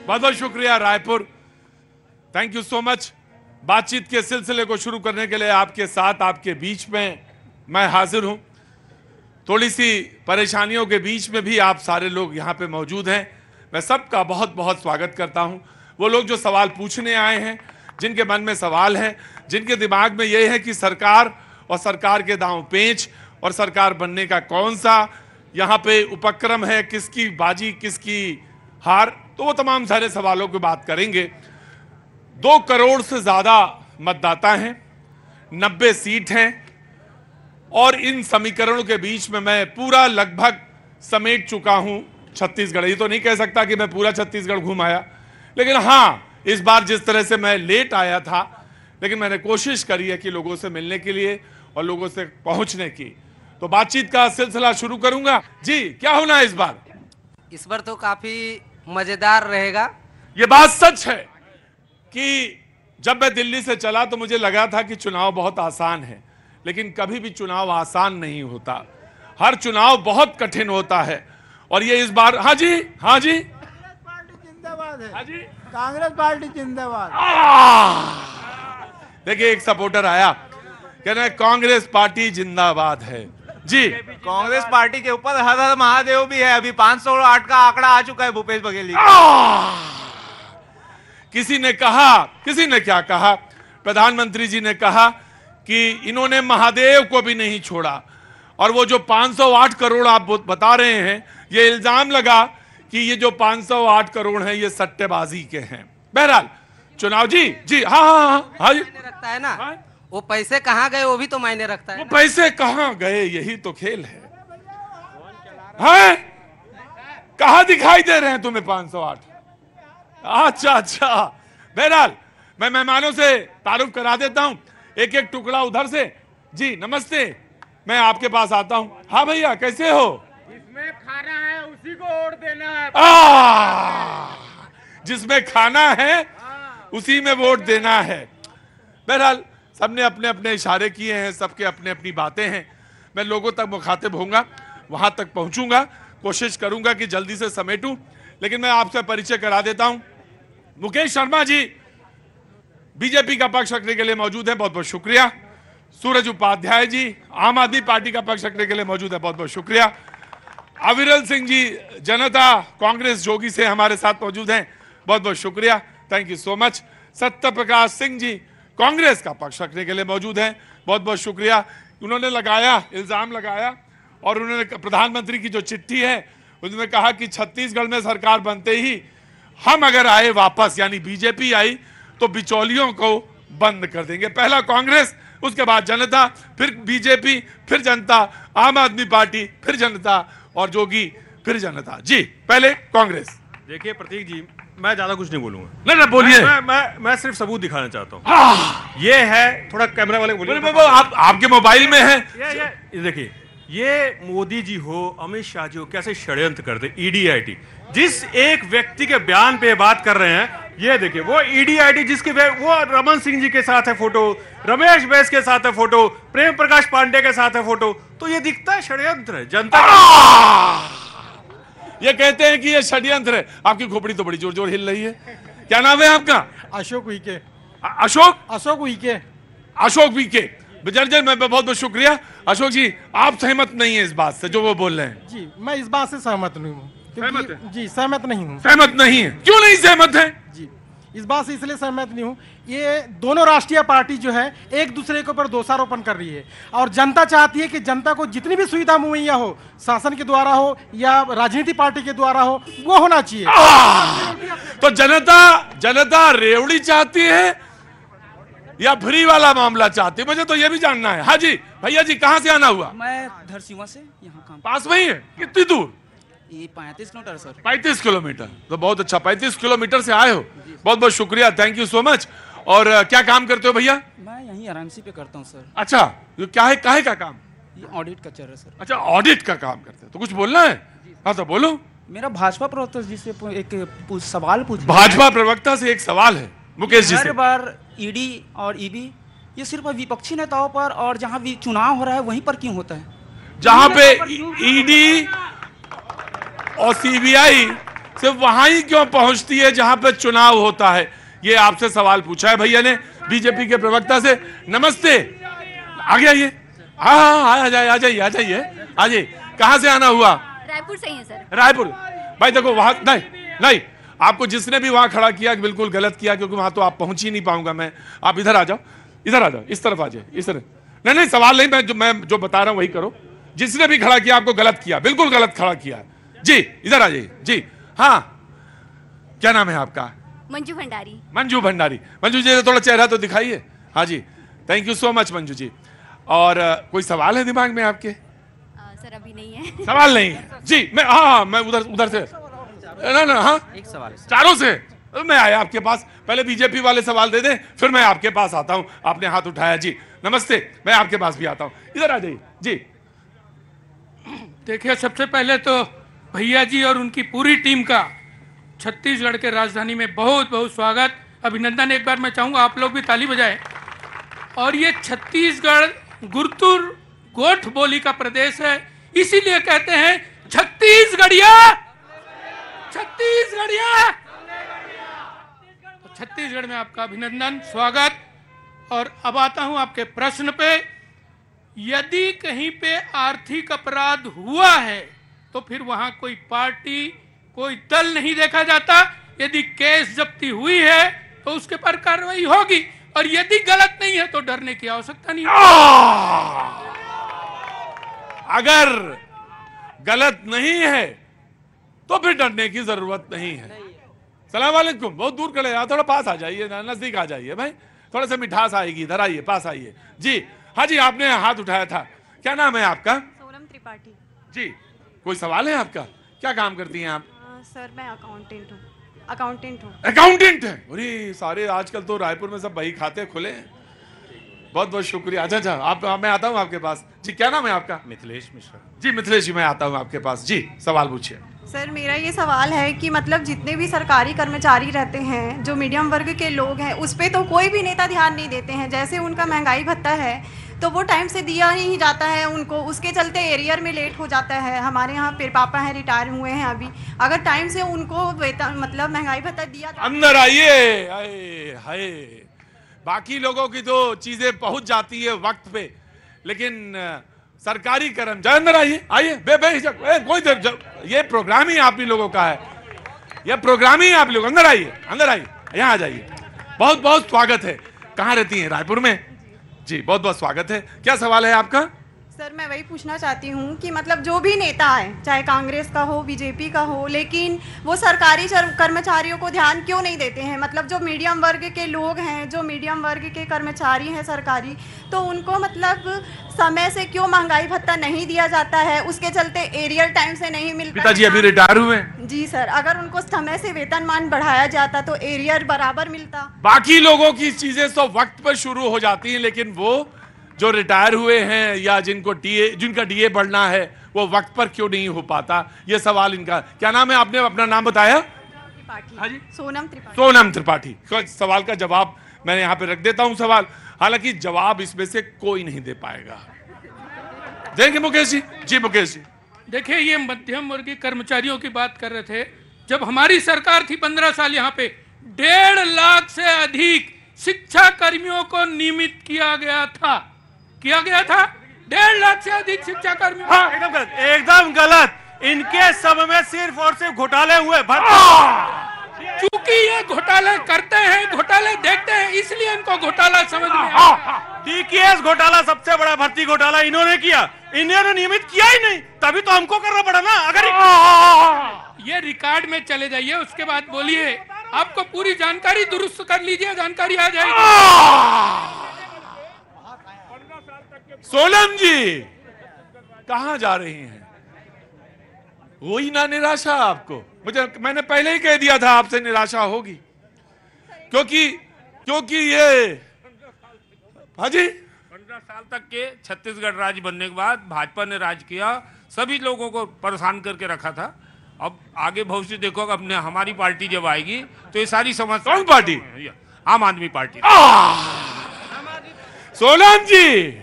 बहुत बहुत शुक्रिया Raipur, thank you so much. बातचीत के सिलसिले को शुरू करने के लिए आपके साथ, आपके बीच में मैं हाजिर हूं। थोड़ी सी परेशानियों के बीच में भी आप सारे लोग यहाँ पे मौजूद हैं। मैं सबका बहुत बहुत स्वागत करता हूं। वो लोग जो सवाल पूछने आए हैं, जिनके मन में सवाल है, जिनके दिमाग में ये है कि सरकार और सरकार के दांव पेंच और सरकार बनने का कौन सा यहाँ पे उपक्रम है, किसकी बाजी किसकी हार, तो वो तमाम सारे सवालों की बात करेंगे। 2 करोड़ से ज्यादा मतदाता हैं, 90 सीट हैं और इन समीकरणों के बीच में मैं पूरा लगभग समेट चुका हूं छत्तीसगढ़। ये तो नहीं कह सकता कि मैं पूरा छत्तीसगढ़ घूम आया, लेकिन हाँ, इस बार जिस तरह से मैं लेट आया था, लेकिन मैंने कोशिश करी है कि लोगों से मिलने के लिए और लोगों से पहुंचने की। तो बातचीत का सिलसिला शुरू करूंगा। जी, क्या होना है इस बार? इस बार तो काफी मजेदार रहेगा। ये बात सच है कि जब मैं दिल्ली से चला तो मुझे लगा था कि चुनाव बहुत आसान है, लेकिन कभी भी चुनाव आसान नहीं होता। हर चुनाव बहुत कठिन होता है और ये इस बार। हाँ जी, हाँ जी, कांग्रेस पार्टी जिंदाबाद है। हाँ जी, कांग्रेस पार्टी जिंदाबाद। देखिए, एक सपोर्टर आया, कह रहे कांग्रेस पार्टी जिंदाबाद है। जी, कांग्रेस पार्टी के ऊपर हर हर महादेव भी है। अभी 508 का आंकड़ा आ चुका है भूपेश बघेल जी। किसी ने कहा, किसी ने क्या कहा, प्रधानमंत्री जी ने कहा कि इन्होंने महादेव को भी नहीं छोड़ा। और वो जो 508 करोड़ आप बता रहे हैं, ये इल्जाम लगा कि ये जो 508 करोड़ हैं ये सट्टेबाजी के हैं। बहरहाल चुनाव। जी जी, हाँ हाँ हाँ हाँ जी, रखता है ना। हाँ? वो पैसे कहाँ गए वो भी तो मायने रखता है। वो पैसे कहां गए, यही तो खेल है। हैं? कहां दिखाई दे रहे हैं तुम्हें 508? अच्छा अच्छा, बहरहाल मैं मेहमानों से तारुफ करा देता हूं। एक एक टुकड़ा उधर से। जी नमस्ते, मैं आपके पास आता हूं। हाँ भैया, कैसे हो? जिसमें खाना है उसी को वोट देना है। जिसमें खाना है उसी में वोट देना है। बहरहाल सबने अपने अपने इशारे किए हैं, सबके अपने अपनी बातें हैं। मैं लोगों तक मुखातिब होऊंगा, वहां तक पहुंचूंगा, कोशिश करूंगा कि जल्दी से समेटूं। लेकिन मैं आपसे परिचय करा देता हूं। मुकेश शर्मा जी बीजेपी का पक्ष रखने के लिए मौजूद है, बहुत बहुत शुक्रिया। सूरज उपाध्याय जी आम आदमी पार्टी का पक्ष रखने के लिए मौजूद है, बहुत बहुत शुक्रिया। अविरल सिंह जी जनता कांग्रेस जोगी से हमारे साथ मौजूद हैं, बहुत बहुत शुक्रिया, thank you so much. Satya Prakash Singh ji Congress का पक्ष रखने के लिए मौजूद हैं, बहुत बहुत शुक्रिया। उन्होंने लगाया, इल्जाम लगाया और उन्होंने प्रधानमंत्री की जो चिट्ठी है उन्होंने कहा कि छत्तीसगढ़ में सरकार बनते ही हम अगर आए वापस, यानी बीजेपी आई, तो बिचौलियों को बंद कर देंगे। पहला कांग्रेस, उसके बाद जनता, फिर बीजेपी, फिर जनता, आम आदमी पार्टी, फिर जनता और जोगी, फिर जनता। जी, पहले कांग्रेस। देखिए प्रतीक जी, मैं ज्यादा कुछ नहीं बोलूंगा। नहीं बोलिए। मैं सिर्फ सबूत दिखाना चाहता हूँ। ये है, थोड़ा कैमरा वाले बोलिए। आपके मोबाइल में है। ये देखिए, ये मोदी जी हो, अमित शाह जी हो, कैसे षड्यंत्र करते। ईडीआईटी, जिस एक व्यक्ति के बयान पे बात कर रहे हैं, ये देखिए वो ईडीआईटी जिसके वो रमन सिंह जी के साथ है फोटो, रमेश बैस के साथ है फोटो, प्रेम प्रकाश पांडे के साथ है फोटो, तो ये दिखता है षड्यंत्र है। जनता ये कहते हैं कि ये षड्यंत्र है। आपकी खोपड़ी तो बड़ी जोर जोर हिल रही है। क्या नाम है आपका? अशोक उइके। अशोक उइके। अशोक वीके। जर्जर, मैं बहुत बहुत शुक्रिया। अशोक जी, आप सहमत नहीं है इस बात से जो वो बोल रहे हैं? जी, मैं इस बात से सहमत नहीं हूँ। सहमत है? जी, सहमत नहीं हूँ। सहमत नहीं है? क्यों नहीं सहमत है? जी, इस बात से इसलिए सहमत नहीं हूँ, ये दोनों राष्ट्रीय पार्टी जो है एक दूसरे के ऊपर दोषारोपण कर रही है और जनता चाहती है कि जनता को जितनी भी सुविधा मुहैया हो, शासन के द्वारा हो या राजनीति पार्टी के द्वारा हो, वो होना चाहिए। तो जनता रेवड़ी चाहती है या फ्री वाला मामला चाहती है? मुझे तो ये भी जानना है। हाँ जी भैया जी, कहाँ से आना हुआ? मैं धरसीवा से, यहाँ काम पास में ही है। कितनी दूर? ये 35 किलोमीटर सर। 35 किलोमीटर, तो बहुत अच्छा। 35 किलोमीटर से आए हो, बहुत बहुत शुक्रिया, थैंक यू सो मच। और क्या काम करते हो भैया? मैं यहीं आरामसी पे करता हूँ सर। अच्छा, क्या है, काहे का काम? ये ऑडिट का चल रहा है सर। अच्छा, ऑडिट का काम करते हो, तो कुछ बोलना है? हाँ तो बोलो। मेरा भाजपा प्रवक्ता जी से एक सवाल पूछ। भाजपा प्रवक्ता से एक सवाल है मुकेश जी से। हर बार ईडी और ईबी ये सिर्फ विपक्षी नेताओं पर और जहाँ भी चुनाव हो रहा है वहीं पर क्यों होता है? जहां पे ईडी और सीबीआई सिर्फ वहां ही क्यों पहुंचती है जहां पे चुनाव होता है? ये आपसे सवाल पूछा है भैया ने, बीजेपी के प्रवक्ता से। नमस्ते, आगे आइए। हाँ, आ जाइए। कहां से आना हुआ? रायपुर से ही है सर। रायपुर। भाई देखो वहां नहीं, आपको जिसने भी वहां खड़ा किया बिल्कुल गलत किया, क्योंकि वहां तो आप पहुंच ही नहीं पाऊंगा मैं। आप इधर आ जाओ, इस तरफ आ जाए, इस तरफ। नहीं, सवाल नहीं, मैं जो बता रहा हूं वही करो। जिसने भी खड़ा किया आपको गलत किया, बिल्कुल गलत खड़ा किया जी। इधर आ जाइए जी। हाँ, क्या नाम है आपका? मंजू भंडारी। मंजू जी, थोड़ा चेहरा तो दिखाइए। हाँ जी, thank you so much Manju ji. और कोई सवाल है दिमाग में आपके? सर अभी नहीं है। सवाल नहीं है जी। मैं उधर से ना। हाँ, एक सवाल चारों से मैं आया आपके पास। पहले बीजेपी वाले सवाल दे दें, फिर मैं आपके पास आता हूं। आपने हाथ उठाया जी, नमस्ते। मैं आपके पास भी आता हूं, इधर आ जाइए जी। देखिए, सबसे पहले तो भैया जी और उनकी पूरी टीम का छत्तीसगढ़ के राजधानी में बहुत बहुत स्वागत, अभिनंदन। एक बार मैं चाहूंगा आप लोग भी ताली बजाएं। और ये छत्तीसगढ़ गुर्तुर गोठ बोली का प्रदेश है, इसीलिए कहते हैं छत्तीसगढ़िया। तो छत्तीसगढ़ में आपका अभिनंदन, स्वागत। और अब आता हूं आपके प्रश्न पे। यदि कहीं पे आर्थिक अपराध हुआ है तो फिर वहां कोई पार्टी, कोई दल नहीं देखा जाता। यदि केस जब्ती हुई है तो उसके पर कार्रवाई होगी, और यदि गलत नहीं है तो डरने की आवश्यकता नहीं है। अगर गलत नहीं है तो फिर डरने की जरूरत नहीं है। सलाम वालेकुम। बहुत दूर खड़े हैं, थोड़ा पास आ जाइए, नजदीक आ जाइए भाई, थोड़ा सा मिठास आएगी। इधर आइए, पास आइए जी। हाँ जी, आपने हाथ उठाया था, क्या नाम है आपका? सोनम त्रिपाठी जी। कोई सवाल है आपका? क्या काम करती हैं आप? सर मैं अकाउंटेंट हूँ। अकाउंटेंट है? अरे सारे आजकल तो रायपुर में सब बही खाते खुले हैं। बहुत बहुत शुक्रिया। अच्छा, आप मैं आता हूँ आपके पास जी। क्या नाम है आपका? मिथिलेश मिश्रा जी। मिथिलेश जी, मैं आता हूँ आपके पास जी। सवाल पूछिए। सर मेरा ये सवाल है कि मतलब जितने भी सरकारी कर्मचारी रहते हैं, जो मीडियम वर्ग के लोग हैं, उस पर तो कोई भी नेता ध्यान नहीं देते हैं। जैसे उनका महंगाई भत्ता है तो वो टाइम से दिया नहीं जाता है उनको, उसके चलते एरियर में लेट हो जाता है। हमारे यहाँ फिर पापा हैं, रिटायर हुए हैं अभी। अगर टाइम से उनको वेतन मतलब महंगाई भत्ता दिया। अंदर आइए। हाय, बाकी लोगों की तो चीजें पहुंच जाती है वक्त पे, लेकिन सरकारी कर्मचारी, अंदर आइए बेहिचक। कोई ये प्रोग्राम ही आप ही लोगों का है, ये प्रोग्राम ही आप लोग। अंदर आइए, यहाँ आ जाइए। बहुत बहुत स्वागत है। कहाँ रहती हैं? रायपुर में जी। बहुत बहुत स्वागत है। क्या सवाल है आपका? सर मैं वही पूछना चाहती हूँ कि मतलब जो भी नेता है, चाहे कांग्रेस का हो, बीजेपी का हो, लेकिन वो सरकारी कर्मचारियों को ध्यान क्यों नहीं देते हैं? मतलब जो मीडियम वर्ग के लोग हैं, जो मीडियम वर्ग के कर्मचारी हैं सरकारी, तो उनको मतलब समय से क्यों महंगाई भत्ता नहीं दिया जाता है? उसके चलते एरियल टाइम से नहीं मिलता। पिताजी अभी रिटायर हुए? जी सर। अगर उनको समय से वेतनमान बढ़ाया जाता तो एरियर बराबर मिलता। बाकी लोगों की चीजें तो वक्त पर शुरू हो जाती हैं, लेकिन वो जो रिटायर हुए हैं या जिनका डीए बढ़ना है, वो वक्त पर क्यों नहीं हो पाता? ये सवाल इनका। क्या नाम है? आपने अपना नाम बताया? हाँ जी, सोनम त्रिपाठी। सवाल का जवाब मैं यहाँ पे रख देता हूँ सवाल, हालांकि जवाब इसमें से कोई नहीं दे पाएगा। देंगे मुकेश जी? जी मुकेश जी। देखिए, ये मध्यम वर्गीय कर्मचारियों की बात कर रहे थे। जब हमारी सरकार थी 15 साल, यहाँ पे 1.5 लाख से अधिक शिक्षा कर्मियों को नियमित किया गया था। 1.5 लाख से अधिक शिक्षा कर्मियों। हाँ, एकदम गलत। इनके समय में सिर्फ और सिर्फ घोटाले हुए। क्योंकि ये घोटाले करते हैं, घोटाले देखते हैं, इसलिए इनको घोटाला समझ में डीकेएस घोटाला सबसे बड़ा भर्ती घोटाला इन्होंने किया। इन्होंने नियमित किया ही नहीं, तभी तो हमको करना पड़ा ना। अगर ये रिकॉर्ड में चले जाइए, उसके बाद बोलिए। आपको पूरी जानकारी दुरुस्त कर लीजिए, जानकारी आ जाएगी। सोनम जी कहां जा रही हैं? वही ना निराशा आपको? मैंने पहले ही कह दिया था आपसे निराशा होगी, क्योंकि ये हाजी 15 साल तक के छत्तीसगढ़ राज्य बनने के बाद भाजपा ने राज किया, सभी लोगों को परेशान करके रखा था। अब आगे भविष्य देखो, अपने हमारी पार्टी जब आएगी तो ये सारी समस्या। कौन पार्टी? आम आदमी पार्टी। सोनम जी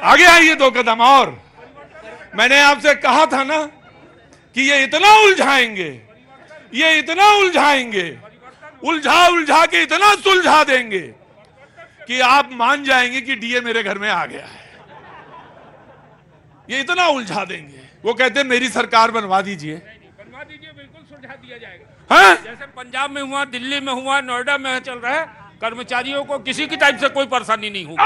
आगे आइए 2 कदम और। मैंने आपसे कहा था ना कि ये इतना उलझाएंगे, ये इतना उलझाएंगे, उलझा के इतना सुलझा देंगे कि आप मान जाएंगे कि डीए मेरे घर में आ गया है। ये इतना उलझा देंगे। वो कहते हैं मेरी सरकार बनवा दीजिए। बनवा दीजिए, बिल्कुल सुलझा दिया जाएगा। हाँ? जैसे पंजाब में हुआ, दिल्ली में हुआ, नोएडा में चल रहा है, कर्मचारियों को किसी की टाइप से कोई परेशानी नहीं होगी।